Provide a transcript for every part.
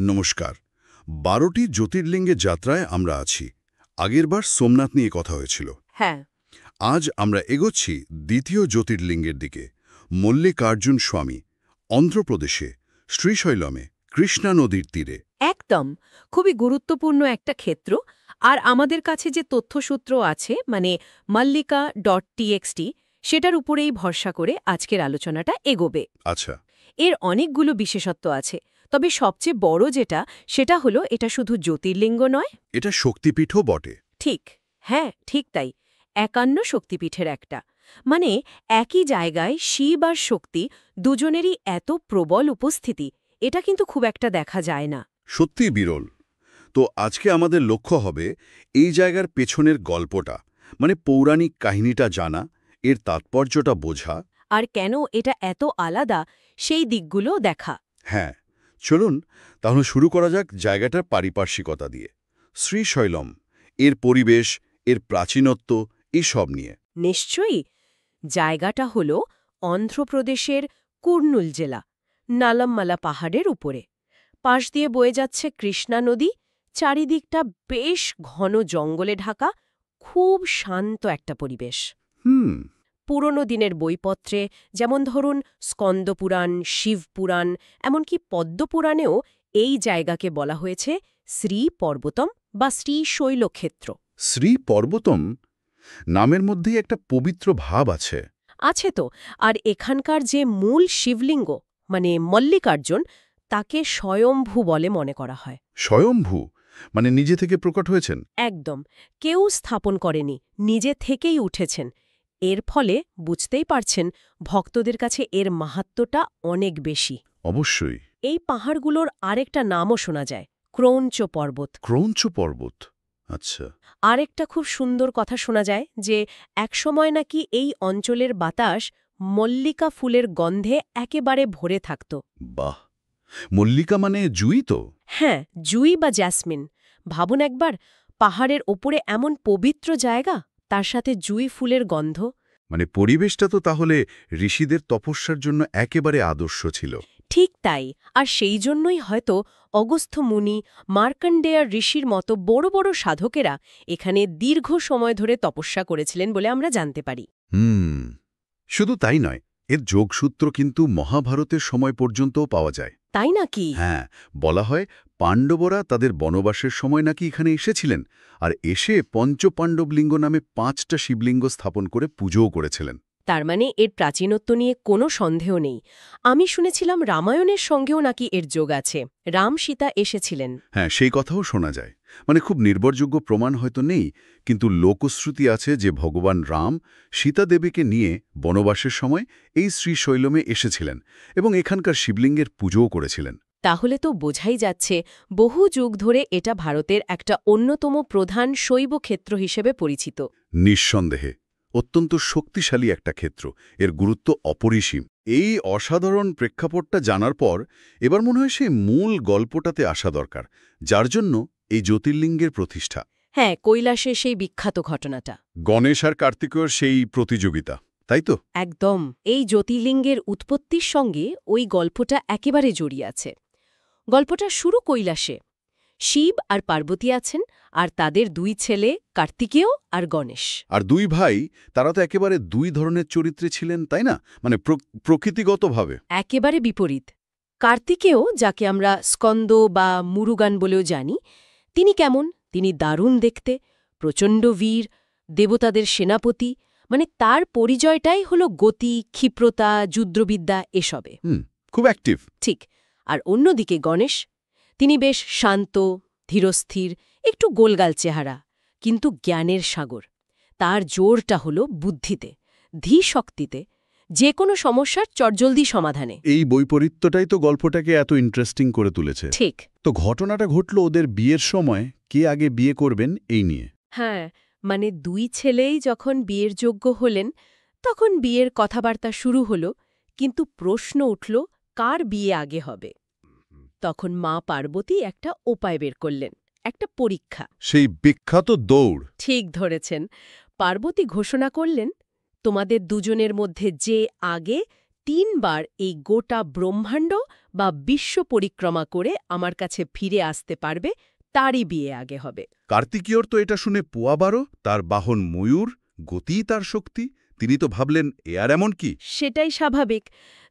নমস্কার। ১২টি জ্যোতির্লিঙ্গের যাত্রায় আমরা আছি। আগেরবার সোমনাথ নিয়ে কথা হয়েছিল। হ্যাঁ, আজ আমরা এগোচ্ছি দ্বিতীয় জ্যোতির্লিঙ্গের দিকে, মল্লিকার্জুন স্বামী, অন্ধ্রপ্রদেশে, শ্রীশৈলমে, কৃষ্ণা নদীর তীরে। একদম খুবই গুরুত্বপূর্ণ একটা ক্ষেত্র। আর আমাদের কাছে যে তথ্যসূত্র আছে মানে mallika.txt, সেটার উপরেই ভরসা করে আজকের আলোচনাটা এগোবে। আচ্ছা, এর অনেকগুলো বিশেষত্ব আছে, তবে সবচেয়ে বড় যেটা সেটা হলো এটা শুধু জ্যোতির্লিঙ্গ নয়। এটা শক্তিপীঠও বটে। ঠিক, হ্যাঁ ঠিক তাই, ৫১ শক্তিপীঠের একটা। মানে একই জায়গায় শিব আর শক্তি দুজনেরই এত প্রবল উপস্থিতি, এটা কিন্তু খুব একটা দেখা যায় না। সত্যিই বিরল। তো আজকে আমাদের লক্ষ্য হবে এই জায়গার পেছনের গল্পটা, মানে পৌরাণিক কাহিনীটা জানা, এর তাৎপর্যটা বোঝা। আর কেন এটা এত আলাদা সেই দিকগুলো দেখা। হ্যাঁ, চলুন তাহলে শুরু করা যাক জায়গাটার পারিপার্শ্বিকতা দিয়ে। শ্রীশৈলম, এর পরিবেশ, এর প্রাচীনত্ব, এসব নিয়ে। নিশ্চয়ই। জায়গাটা হল অন্ধ্রপ্রদেশের কুর্নুল জেলা, নালাম্মালা পাহাড়ের উপরে। পাশ দিয়ে বয়ে যাচ্ছে কৃষ্ণা নদী, চারিদিকটা বেশ ঘন জঙ্গলে ঢাকা, খুব শান্ত একটা পরিবেশ। হুম। পুরনো দিনের বইপত্রে যেমন ধরুন স্কন্দপুরাণ, শিবপুরাণ, এমনকি পদ্মপুরাণেও এই জায়গাকে বলা হয়েছে শ্রী পর্বতম বা শ্রী শৈলক্ষেত্র। শ্রী পর্বতম নামের মধ্যেই একটা পবিত্র ভাব আছে। আছে তো। আর এখানকার যে মূল শিবলিঙ্গ মানে মল্লিকার্জুন, তাকে স্বয়ম্ভু বলে মনে করা হয়। স্বয়ম্ভু মানে নিজে থেকে প্রকট হয়েছেন? একদম, কেউ স্থাপন করেনি, নিজে থেকেই উঠেছেন। এর ফলে বুঝতেই পারছেন ভক্তদের কাছে এর মাহাত্ম্যটা অনেক বেশি। অবশ্যই। এই পাহাড়গুলোর আরেকটা নামও শোনা যায়, ক্রৌঞ্চ পর্বত। ক্রৌঞ্চ পর্বত, আচ্ছা। আরেকটা খুব সুন্দর কথা শোনা যায় যে একসময় নাকি এই অঞ্চলের বাতাস মল্লিকা ফুলের গন্ধে একেবারে ভরে থাকত। বাহ, মল্লিকা মানে জুই তো? হ্যাঁ, জুই বা জ্যাসমিন। ভাবুন একবার, পাহাড়ের ওপরে এমন পবিত্র জায়গা, তার সাথে জুই ফুলের গন্ধ। মানে পরিবেশটা তো তাহলে ঋষিদের তপস্যার জন্য একেবারে আদর্শ ছিল। ঠিক তাই। আর সেই জন্যই হয়তো অগস্ত্য মুনি, মার্কণ্ডেয়ার ঋষির মতো বড় বড় সাধকেরা এখানে দীর্ঘ সময় ধরে তপস্যা করেছিলেন বলে আমরা জানতে পারি। শুধু তাই নয়, এর যোগসূত্র কিন্তু মহাভারতের সময় পর্যন্তও পাওয়া যায়। তাই নাকি? হ্যাঁ, বলা হয় পাণ্ডবরা তাদের বনবাসের সময় নাকি এখানে এসেছিলেন, আর এসে পঞ্চপাণ্ডব লিঙ্গ নামে ৫টা শিবলিঙ্গ স্থাপন করে পুজোও করেছিলেন। তার মানে এর প্রাচীনত্ব নিয়ে কোনো সন্দেহ নেই। আমি শুনেছিলাম রামায়ণের সঙ্গেও নাকি এর যোগ আছে, রাম সীতা এসেছিলেন। হ্যাঁ, সেই কথাও শোনা যায়। মানে খুব নির্ভরযোগ্য প্রমাণ হয়তো নেই, কিন্তু লোকশ্রুতি আছে যে ভগবান রাম সীতা দেবীকে নিয়ে বনবাসের সময় এই শ্রীশৈলমে এসেছিলেন এবং এখানকার শিবলিঙ্গের পুজোও করেছিলেন। তাহলে তো বোঝাই যাচ্ছে বহু যুগ ধরে এটা ভারতের একটা অন্যতম প্রধান শৈব ক্ষেত্র হিসেবে পরিচিত। নিঃসন্দেহে অত্যন্ত শক্তিশালী একটা ক্ষেত্র, এর গুরুত্ব অপরিসীম। এই অসাধারণ প্রেক্ষাপটটা জানার পর এবার মনে হয় সেই মূল গল্পটাতে আসা দরকার, যার জন্য এই জ্যোতির্লিঙ্গের প্রতিষ্ঠা। হ্যাঁ, কৈলাসের সেই বিখ্যাত ঘটনাটা। গণেশ আর কার্তিকেয়র সেই প্রতিযোগিতা, তাই তো? একদম। এই জ্যোতির্লিঙ্গের উৎপত্তির সঙ্গে ওই গল্পটা একেবারে জড়িয়ে আছে। গল্পটা শুরু কৈলাসে। শিব আর পার্বতী আছেন, আর তাদের ২ ছেলে কার্তিকেয় আর গণেশ। আর ২ ভাই, তারা তো একেবারে ২ ধরনের চরিত্রে ছিলেন, তাই না? মানে প্রকৃতিগতভাবে। একেবারে বিপরীত। কার্তিকেয়, যাকে আমরা স্কন্দ বা মুরুগান বলেও জানি, তিনি কেমন? তিনি দারুণ দেখতে, প্রচণ্ড বীর, দেবতাদের সেনাপতি। মানে তার পরিচয়টাই হল গতি, ক্ষিপ্রতা, যুদ্ধবিদ্যা এসবে। খুব অ্যাক্টিভ। ঠিক। আর অন্যদিকে গণেশ, তিনি বেশ শান্ত, ধীরস্থির, একটু গোলগাল চেহারা, কিন্তু জ্ঞানের সাগর। তার জোরটা হল বুদ্ধিতে, ধীশক্তিতে, যে কোনো সমস্যার চটজলদি সমাধানে। এই বৈপরীত্যটাই তো গল্পটাকে এত ইন্টারেস্টিং করে তুলেছে। ঠিক। তো ঘটনাটা ঘটল ওদের বিয়ের সময়, কে আগে বিয়ে করবেন এই নিয়ে। হ্যাঁ, মানে ২ ছেলেই যখন বিয়ের যোগ্য হলেন, তখন বিয়ের কথাবার্তা শুরু হল, কিন্তু প্রশ্ন উঠল কার বিয়ে আগে হবে। তখন মা পার্বতী একটা উপায় বের করলেন, একটা পরীক্ষা। সেই বিখ্যাত দৌড়। ঠিক ধরেছেন। পার্বতী ঘোষণা করলেন, তোমাদের দুজনের মধ্যে যে আগে 3বার এই গোটা ব্রহ্মাণ্ড বা বিশ্ব পরিক্রমা করে আমার কাছে ফিরে আসতে পারবে, তারই বিয়ে আগে হবে। কার্তিকেয়র তো এটা শুনে পোয়াবারও, তার বাহন ময়ূর, গতিই তার শক্তি। তিনি তো ভাবলেন এ আর এমন কি। সেটাই স্বাভাবিক।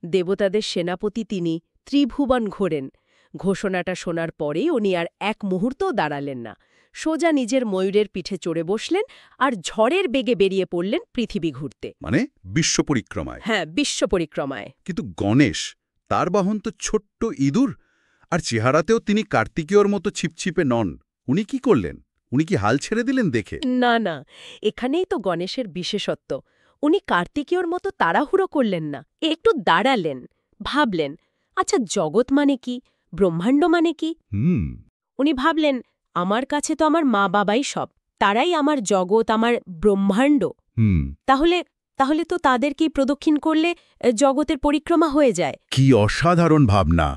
দেবতাদের সেনাপতি তিনি, ত্রিভুবন ঘোরেন। ঘোষণাটা শোনার পরেই উনি আর এক মুহূর্তও দাঁড়ালেন না। সোজা নিজের ময়ূরের পিঠে চড়ে বসলেন আর ঝড়ের বেগে বেরিয়ে পড়লেন পৃথিবী ঘুরতে। মানে বিশ্ব পরিক্রমায়? হ্যাঁ, বিশ্ব পরিক্রমায়। কিন্তু গণেশ, তার বাহন তো ছোট্ট ইঁদুর, আর চেহারাতেও তিনি কার্তিকেয়র মতো ছিপছিপে নন। উনি কি করলেন? উনি কি হাল ছেড়ে দিলেন দেখে? না না, এখানেই তো গণেশের বিশেষত্ব। উনি কার্তিকেয়র মতো তাড়াহুড়ো করলেন না, একটু দাঁড়ালেন, ভাবলেন, আচ্ছা জগৎ মানে কি, ব্রহ্মাণ্ড মানে কি। উনি ভাবলেন, আমার কাছে তো আমার মা বাবাই সব, তারাই আমার জগৎ, আমার ব্রহ্মাণ্ড। তাহলে তাহলে তো তাদেরকেই প্রদক্ষিণ করলে জগতের পরিক্রমা হয়ে যায়। কি অসাধারণ ভাবনা!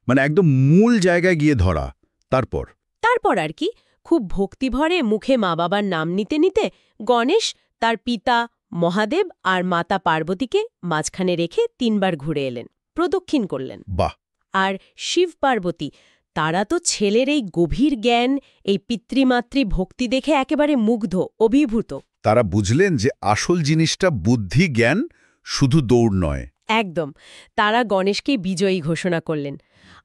মানে একদম মূল জায়গায় গিয়ে ধরা। তারপর আর কি, খুব ভক্তিভরে মুখে মা বাবার নাম নিতে নিতে গণেশ তার পিতা মহাদেব আর মাতা পার্বতীকে মাঝখানে রেখে 3বার ঘুরে এলেন, প্রদক্ষিণ করলেন। বাহ! আর শিব পার্বতী, তারা তো ছেলের এই গভীর জ্ঞান, এই পিতৃমাতৃ ভক্তি দেখে একেবারে মুগ্ধ, অভিভূত। তারা বুঝলেন যে আসল জিনিসটা বুদ্ধি, জ্ঞান, শুধু দৌড় নয়। একদম। তারা গণেশকেই বিজয়ী ঘোষণা করলেন।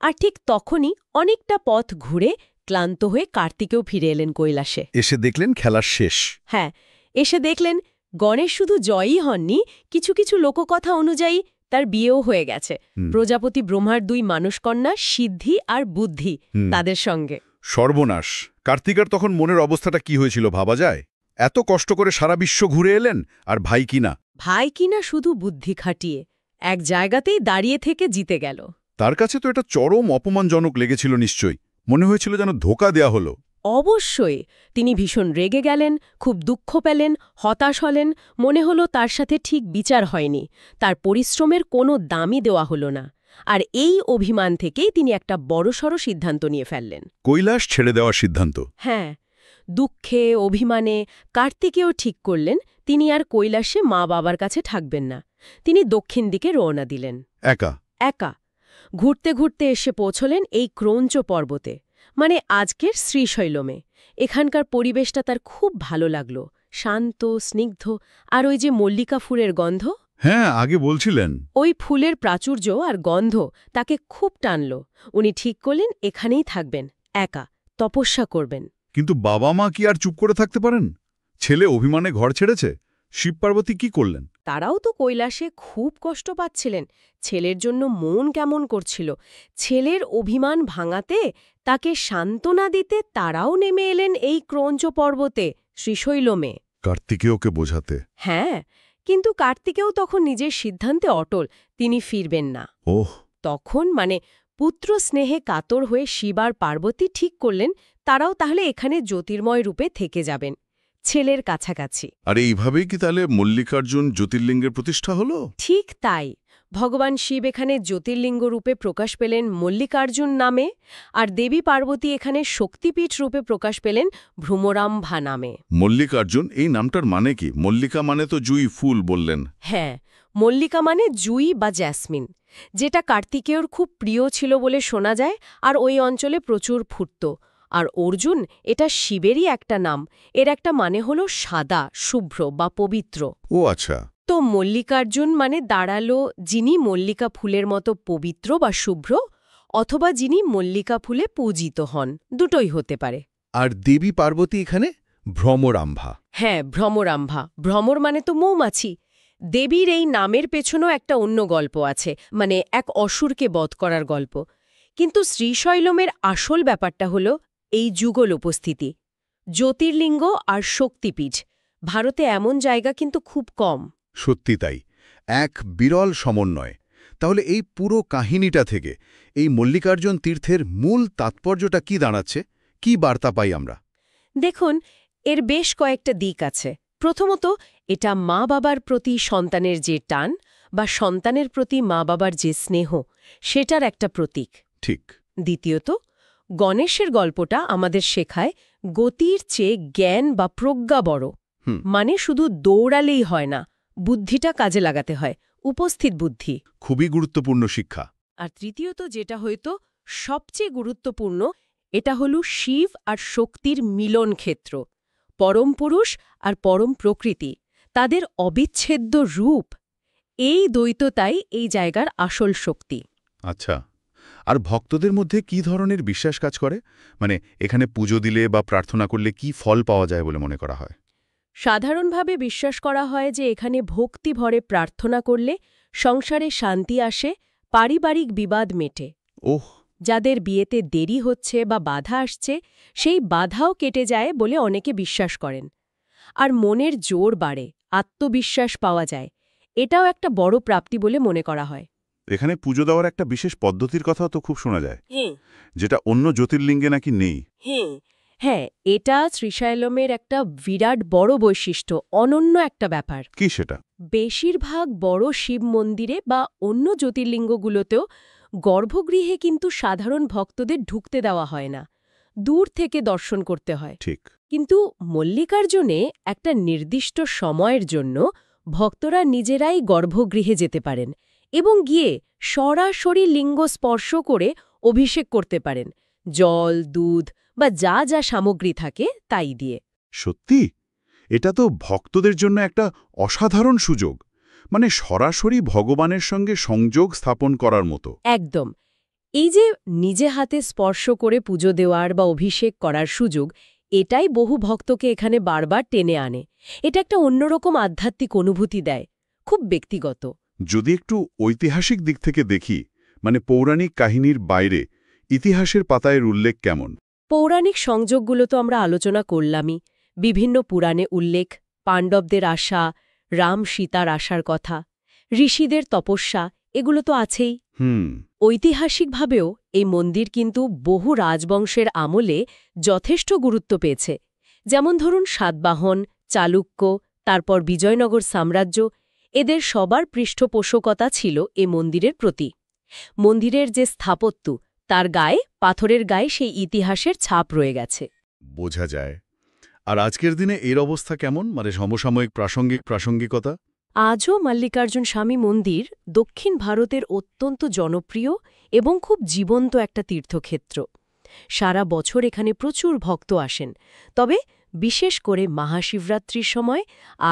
আর ঠিক তখনই অনেকটা পথ ঘুরে ক্লান্ত হয়ে কার্তিকেও ফিরে এলেন কৈলাসে। এসে দেখলেন খেলার শেষ। হ্যাঁ, এসে দেখলেন গণেশ শুধু জয়ী হননি, কিছু কিছু লোককথা অনুযায়ী তার বিয়েও হয়ে গেছে। প্রজাপতি ব্রহ্মার 2 মানসকন্যা সিদ্ধি আর বুদ্ধি, তাদের সঙ্গে। সর্বনাশ! কার্তিকের তখন মনের অবস্থাটা কি হয়েছিল ভাবা যায়? এত কষ্ট করে সারা বিশ্ব ঘুরে এলেন, আর ভাই কিনা। ভাই কিনা শুধু বুদ্ধি খাটিয়ে এক জায়গাতেই দাঁড়িয়ে থেকে জিতে গেল। তার কাছে তো এটা চরম অপমানজনক লেগেছিল নিশ্চয়ই। মনে হয়েছিল যেন ধোঁকা দেয়া হলো। অবশ্যই। তিনি ভীষণ রেগে গেলেন, খুব দুঃখ পেলেন, হতাশ হলেন। মনে হলো তার সাথে ঠিক বিচার হয়নি, তার পরিশ্রমের কোনো দামই দেওয়া হলো না। আর এই অভিমান থেকেই তিনি একটা বড়সড় সিদ্ধান্ত নিয়ে ফেললেন। কৈলাস ছেড়ে দেওয়ার সিদ্ধান্ত? হ্যাঁ, দুঃখে অভিমানে কার্তিকেয় ঠিক করলেন তিনি আর কৈলাসে মা বাবার কাছে থাকবেন না। তিনি দক্ষিণ দিকে রওনা দিলেন। একা? একা। ঘুরতে ঘুরতে এসে পৌঁছলেন এই ক্রৌঞ্চ পর্বতে, মানে আজকের শ্রীশৈলমে। এখানকার পরিবেশটা তার খুব ভালো লাগল, শান্ত, স্নিগ্ধ, আর ওই যে মল্লিকা ফুলের গন্ধ। হ্যাঁ, আগে বলছিলেন। ওই ফুলের প্রাচুর্য আর গন্ধ তাকে খুব টানল। উনি ঠিক করলেন এখানেই থাকবেন, একা, তপস্যা করবেন। কিন্তু বাবা মা কি আর চুপ করে থাকতে পারেন? ছেলে অভিমানে ঘর ছেড়েছে। শিব পার্বতী কি করলেন? তারাও তো কৈলাসে খুব কষ্ট পাচ্ছিলেন। ছেলের জন্য মন কেমন করছিল। ছেলের অভিমান ভাঙাতে, তাকে সান্ত্বনা দিতে তারাও নেমে এলেন এই ক্রৌঞ্চ পর্বতে, শ্রীশৈলমে। কার্তিকেয়কে বোঝাতে? হ্যাঁ, কিন্তু কার্তিকেও তখন নিজের সিদ্ধান্তে অটল, তিনি ফিরবেন না। ওহ! তখন মানে পুত্র স্নেহে কাতর হয়ে শিব আর পার্বতী ঠিক করলেন তারাও তাহলে এখানে জ্যোতির্ময় রূপে থেকে যাবেন, ছেলের কাছাকাছি। আর এইভাবেই কি তাহলে মল্লিকার্জুন জ্যোতির্লিঙ্গের প্রতিষ্ঠা হলো? ঠিক তাই। ভগবান শিব এখানে জ্যোতির্লিঙ্গ রূপে প্রকাশ পেলেন মল্লিকার্জুন নামে, আর দেবী পার্বতী এখানে শক্তিপীঠ রূপে প্রকাশ পেলেন ভ্রমরাম্ভা নামে। মল্লিকার্জুন এই নামটার মানে কি? মল্লিকা মানে তো জুঁই, ফুল বললেন। হ্যাঁ, মল্লিকা মানে জুঁই বা জ্যাসমিন, যেটা কার্তিকেয়র খুব প্রিয় ছিল বলে শোনা যায়, আর ওই অঞ্চলে প্রচুর ফুটত। আর অর্জুন, এটা শিবেরই একটা নাম, এর একটা মানে হলো সাদা, শুভ্র বা পবিত্র। ও আচ্ছা। তো মল্লিকার্জুন মানে দাঁড়ালো যিনি মল্লিকা ফুলের মতো পবিত্র বা শুভ্র, অথবা যিনি মল্লিকা ফুলে পূজিত হন, দুটোই হতে পারে। আর দেবী পার্বতী এখানে ভ্রমরাম্ভা? হ্যাঁ, ভ্রমরাম্ভা। ভ্রমর মানে তো মৌমাছি। দেবীর এই নামের পেছনেও একটা অন্য গল্প আছে, মানে এক অসুরকে বধ করার গল্প। কিন্তু শ্রীশৈলমের আসল ব্যাপারটা হলো এই যুগল উপস্থিতি, জ্যোতির্লিঙ্গ আর শক্তিপীঠ। ভারতে এমন জায়গা কিন্তু খুব কম। সত্যি তাই, এক বিরল সমন্বয়। তাহলে এই পুরো কাহিনীটা থেকে এই মল্লিকার্জুন তীর্থের মূল তাৎপর্যটা কি দাঁড়াচ্ছে? কি বার্তা পাই আমরা? দেখুন, এর বেশ কয়েকটা দিক আছে। প্রথমত, এটা মা বাবার প্রতি সন্তানের যে টান বা সন্তানের প্রতি মা বাবার যে স্নেহ, সেটার একটা প্রতীক। ঠিক। দ্বিতীয়ত, গণেশের গল্পটা আমাদের শেখায় গতির চেয়ে জ্ঞান বা প্রজ্ঞা বড়। মানে শুধু দৌড়ালেই হয় না, বুদ্ধিটা কাজে লাগাতে হয়, উপস্থিত বুদ্ধি। খুবই গুরুত্বপূর্ণ শিক্ষা। আর তৃতীয়ত যেটা হয়তো সবচেয়ে গুরুত্বপূর্ণ, এটা হল শিব আর শক্তির মিলন ক্ষেত্র। পরম পুরুষ আর পরম প্রকৃতি, তাদের অবিচ্ছেদ্য রূপ, এই দ্বৈততাই এই জায়গার আসল শক্তি। আচ্ছা, আর ভক্তদের মধ্যে কি ধরনের বিশ্বাস কাজ করে? মানে এখানে পুজো দিলে বা প্রার্থনা করলে কি ফল পাওয়া যায় বলে মনে করা হয়? সাধারণভাবে বিশ্বাস করা হয় যে এখানে ভক্তি ভরে প্রার্থনা করলে সংসারে শান্তি আসে, পারিবারিক বিবাদ মেটে। ওহ, যাদের বিয়েতে দেরি হচ্ছে বা বাধা আসছে, সেই বাধাও কেটে যায় বলে অনেকে বিশ্বাস করেন। আর মনের জোর বাড়ে, আত্মবিশ্বাস পাওয়া যায়। এটাও একটা বড় প্রাপ্তি বলে মনে করা হয়। এখানে পুজো দেওয়ার একটা বিশেষ পদ্ধতির কথাও তো খুব শোনা যায়, হ্যাঁ যেটা অন্য জ্যোতির্লিঙ্গে নাকি নেই। হ্যাঁ, এটা শ্রীশৈলমের একটা বিরাট বড় বৈশিষ্ট্য, অনন্য একটা ব্যাপার। কি সেটা? বেশিরভাগ বড় শিব মন্দিরে বা অন্য জ্যোতির্লিঙ্গগুলোতেও গর্ভগৃহে কিন্তু সাধারণ ভক্তদের ঢুকতে দেওয়া হয় না, দূর থেকে দর্শন করতে হয়। ঠিক। কিন্তু মল্লিকার্জুনে একটা নির্দিষ্ট সময়ের জন্য ভক্তরা নিজেরাই গর্ভগৃহে যেতে পারেন এবং গিয়ে সরাসরি লিঙ্গ স্পর্শ করে অভিষেক করতে পারেন, জল, দুধ বা যা যা সামগ্রী থাকে তাই দিয়ে। সত্যি? এটা তো ভক্তদের জন্য একটা অসাধারণ সুযোগ, মানে সরাসরি ভগবানের সঙ্গে সংযোগ স্থাপন করার মতো। একদম। এই যে নিজে হাতে স্পর্শ করে পুজো দেওয়ার বা অভিষেক করার সুযোগ, এটাই বহু ভক্তকে এখানে বারবার টেনে আনে। এটা একটা অন্যরকম আধ্যাত্মিক অনুভূতি দেয়, খুব ব্যক্তিগত। যদি একটু ঐতিহাসিক দিক থেকে দেখি, মানে পৌরাণিক কাহিনীর বাইরে ইতিহাসের পাতায় উল্লেখ কেমন? পৌরাণিক সংযোগগুলো তো আমরা আলোচনা করলামই। বিভিন্ন পুরাণে উল্লেখ, পাণ্ডবদের আশা, রাম সীতার আশার কথা, ঋষিদের তপস্যা, এগুলো তো আছেই। ঐতিহাসিকভাবেও এই মন্দির কিন্তু বহু রাজবংশের আমলে যথেষ্ট গুরুত্ব পেয়েছে। যেমন ধরুন সাতবাহন, চালুক্য, তারপর বিজয়নগর সাম্রাজ্য, এদের সবার পৃষ্ঠপোষকতা ছিল এ মন্দিরের প্রতি। মন্দিরের যে স্থাপত্য, তার গায়ে, পাথরের গায়ে সেই ইতিহাসের ছাপ রয়ে গেছে। বোঝা যায়। আর আজকের দিনে এর অবস্থা কেমন, মানে সমসাময়িক প্রাসঙ্গিকতা? আজও মল্লিকার্জুন স্বামী মন্দির দক্ষিণ ভারতের অত্যন্ত জনপ্রিয় এবং খুব জীবন্ত একটা তীর্থক্ষেত্র। সারা বছর এখানে প্রচুর ভক্ত আসেন, তবে বিশেষ করে মহাশিবরাত্রির সময়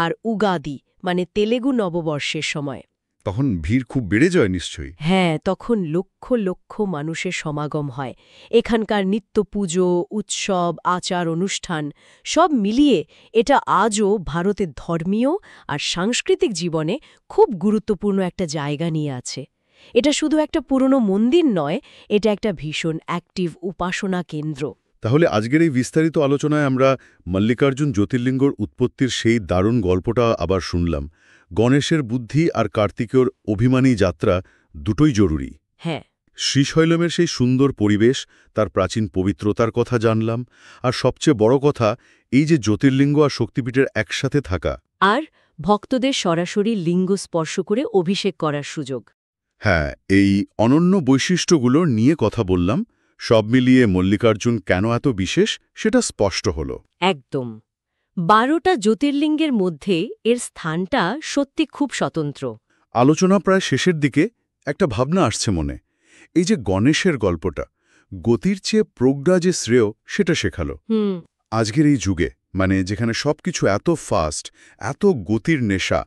আর উগাদি মানে তেলেগু নববর্ষের সময়। তখন ভিড় খুব বেড়ে যায় নিশ্চয়ই। হ্যাঁ, তখন লক্ষ লক্ষ মানুষের সমাগম হয়। এখানকার নিত্য পুজো, উৎসব, আচার অনুষ্ঠান সব মিলিয়ে এটা আজও ভারতের ধর্মীয় আর সাংস্কৃতিক জীবনে খুব গুরুত্বপূর্ণ একটা জায়গা নিয়ে আছে। এটা শুধু একটা পুরনো মন্দির নয়, এটা একটা ভীষণ অ্যাক্টিভ উপাসনা কেন্দ্র। তাহলে আজকের এই বিস্তারিত আলোচনায় আমরা মল্লিকার্জুন জ্যোতির্লিঙ্গর উৎপত্তির সেই দারুণ গল্পটা আবার শুনলাম। গণেশের বুদ্ধি আর কার্তিকেয়র অভিমানী যাত্রা দুটোই জরুরি। হ্যাঁ, শ্রীশৈলমের সেই সুন্দর পরিবেশ, তার প্রাচীন পবিত্রতার কথা জানলাম, আর সবচেয়ে বড় কথা এই যে জ্যোতির্লিঙ্গ আর শক্তিপীঠের একসাথে থাকা, আর ভক্তদের সরাসরি লিঙ্গ স্পর্শ করে অভিষেক করার সুযোগ। হ্যাঁ, এই অনন্য বৈশিষ্ট্যগুলো নিয়ে কথা বললাম। সব মিলিয়ে মল্লিকার্জুন কেন এত বিশেষ সেটা স্পষ্ট হল। একদম। 12টা জ্যোতির্লিঙ্গের মধ্যে এর স্থানটা সত্যি খুব স্বতন্ত্র। আলোচনা প্রায় শেষের দিকে একটা ভাবনা আসছে মনে। এই যে গণেশের গল্পটা, গতির চেয়ে প্রজ্ঞা যে শ্রেয় সেটা শেখালো। আজকের এই যুগে, মানে যেখানে সবকিছু এত ফাস্ট, এত গতির নেশা,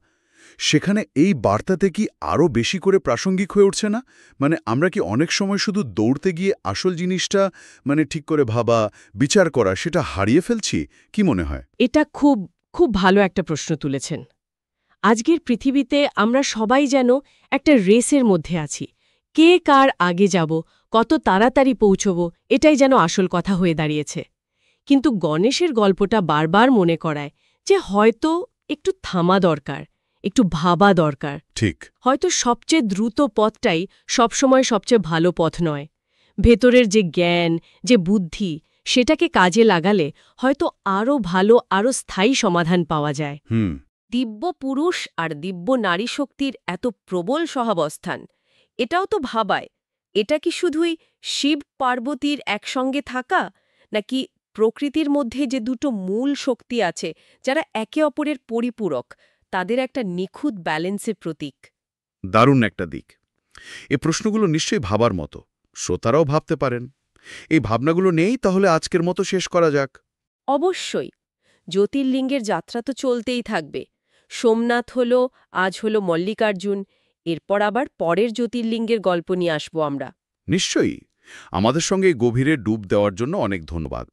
সেখানে এই বার্তাতে কি আরও বেশি করে প্রাসঙ্গিক হয়ে উঠছে না? মানে আমরা কি অনেক সময় শুধু দৌড়তে গিয়ে আসল জিনিসটা মানে ঠিক করে ভাবা, বিচার করা, সেটা হারিয়ে ফেলছি? কি মনে হয়? এটা খুব খুব ভালো একটা প্রশ্ন তুলেছেন। আজকের পৃথিবীতে আমরা সবাই যেন একটা রেসের মধ্যে আছি। কে কার আগে যাব, কত তাড়াতাড়ি পৌঁছব, এটাই যেন আসল কথা হয়ে দাঁড়িয়েছে। কিন্তু গণেশের গল্পটা বারবার মনে করায় যে হয়তো একটু থামা দরকার, একটু ভাবা দরকার। ঠিক। হয়তো সবচেয়ে দ্রুত পথটাই সবসময় সবচেয়ে ভালো পথ নয়। ভেতরের যে জ্ঞান, যে বুদ্ধি, সেটাকে কাজে লাগালে হয়তো আরও ভালো, আরও স্থায়ী সমাধান পাওয়া যায়। দিব্য পুরুষ আর দিব্য নারী শক্তির এত প্রবল সহাবস্থান, এটাও তো ভাবায়। এটা কি শুধুই শিব পার্বতীর একসঙ্গে থাকা, নাকি প্রকৃতির মধ্যে যে দুটো মূল শক্তি আছে যারা একে অপরের পরিপূরক, তাদের একটা নিখুঁত ব্যালেন্সের প্রতীক? দারুণ একটা দিক। এ প্রশ্নগুলো নিশ্চয়ই ভাবার মতো, শ্রোতারাও ভাবতে পারেন। এই ভাবনাগুলো নেই তাহলে আজকের মতো শেষ করা যাক। অবশ্যই জ্যোতির্লিঙ্গের যাত্রা তো চলতেই থাকবে। সোমনাথ আজ হলো মল্লিকার্জুন, এরপর আবার পরের জ্যোতির্লিঙ্গের গল্প নিয়ে আসবো আমরা। নিশ্চয়ই। আমাদের সঙ্গে এই গভীরে ডুব দেওয়ার জন্য অনেক ধন্যবাদ।